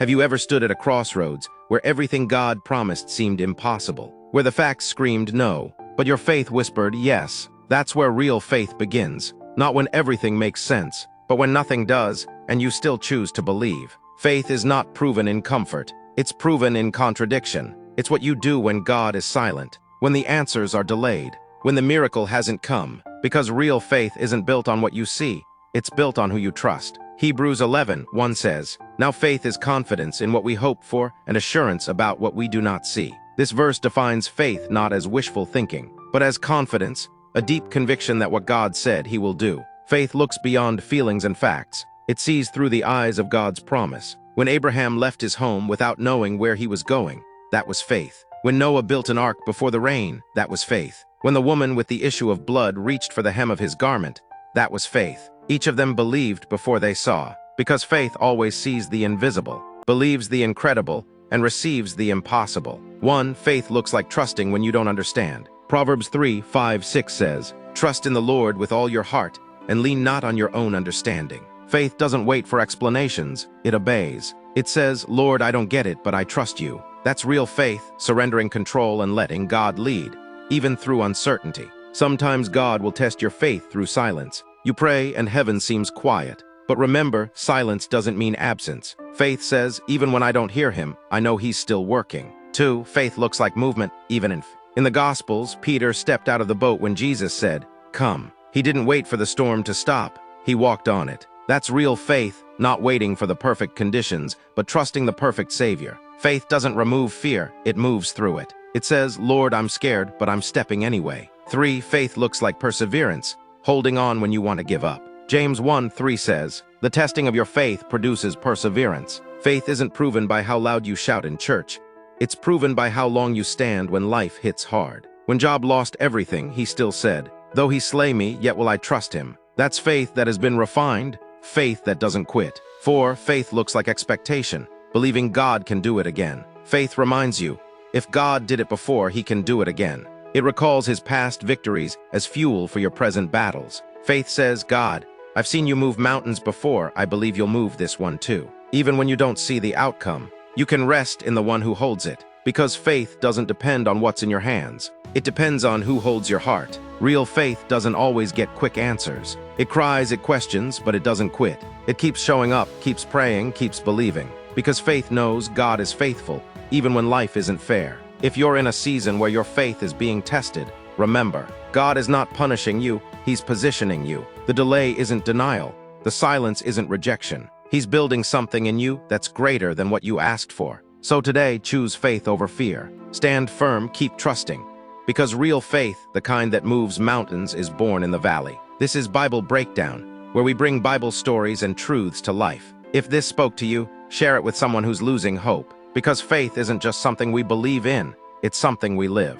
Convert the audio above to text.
Have you ever stood at a crossroads where everything God promised seemed impossible? Where the facts screamed no, but your faith whispered yes? That's where real faith begins. Not when everything makes sense, but when nothing does, and you still choose to believe. Faith is not proven in comfort. It's proven in contradiction. It's what you do when God is silent, when the answers are delayed, when the miracle hasn't come. Because real faith isn't built on what you see, it's built on who you trust. Hebrews 11:1 says, "Now faith is confidence in what we hope for and assurance about what we do not see." This verse defines faith not as wishful thinking, but as confidence, a deep conviction that what God said he will do. Faith looks beyond feelings and facts. It sees through the eyes of God's promise. When Abraham left his home without knowing where he was going, that was faith. When Noah built an ark before the rain, that was faith. When the woman with the issue of blood reached for the hem of his garment, that was faith. Each of them believed before they saw, because faith always sees the invisible, believes the incredible, and receives the impossible. Faith looks like trusting when you don't understand. Proverbs 3:5-6 says, "Trust in the Lord with all your heart, and lean not on your own understanding." Faith doesn't wait for explanations, it obeys. It says, "Lord, I don't get it, but I trust you." That's real faith, surrendering control and letting God lead, even through uncertainty. Sometimes God will test your faith through silence. You pray and heaven seems quiet. But remember, silence doesn't mean absence. Faith says, even when I don't hear him, I know he's still working. Faith looks like movement, even in the Gospels, Peter stepped out of the boat when Jesus said, "Come." He didn't wait for the storm to stop. He walked on it. That's real faith, not waiting for the perfect conditions, but trusting the perfect Savior. Faith doesn't remove fear, it moves through it. It says, "Lord, I'm scared, but I'm stepping anyway." Faith looks like perseverance, holding on when you want to give up. James 1:3 says, "The testing of your faith produces perseverance." Faith isn't proven by how loud you shout in church. It's proven by how long you stand when life hits hard. When Job lost everything, he still said, "Though he slay me, yet will I trust him." That's faith that has been refined, faith that doesn't quit. Faith looks like expectation, believing God can do it again. Faith reminds you, if God did it before, he can do it again. It recalls his past victories as fuel for your present battles. Faith says, "God, I've seen you move mountains before, I believe you'll move this one too." Even when you don't see the outcome, you can rest in the one who holds it, because faith doesn't depend on what's in your hands. It depends on who holds your heart. Real faith doesn't always get quick answers. It cries, it questions, but it doesn't quit. It keeps showing up, keeps praying, keeps believing. Because faith knows God is faithful, even when life isn't fair. If you're in a season where your faith is being tested, remember, God is not punishing you, he's positioning you. The delay isn't denial. The silence isn't rejection. He's building something in you that's greater than what you asked for. So today, choose faith over fear. Stand firm, keep trusting. Because real faith, the kind that moves mountains, is born in the valley. This is Bible Breakdown, where we bring Bible stories and truths to life. If this spoke to you, share it with someone who's losing hope. Because faith isn't just something we believe in, it's something we live.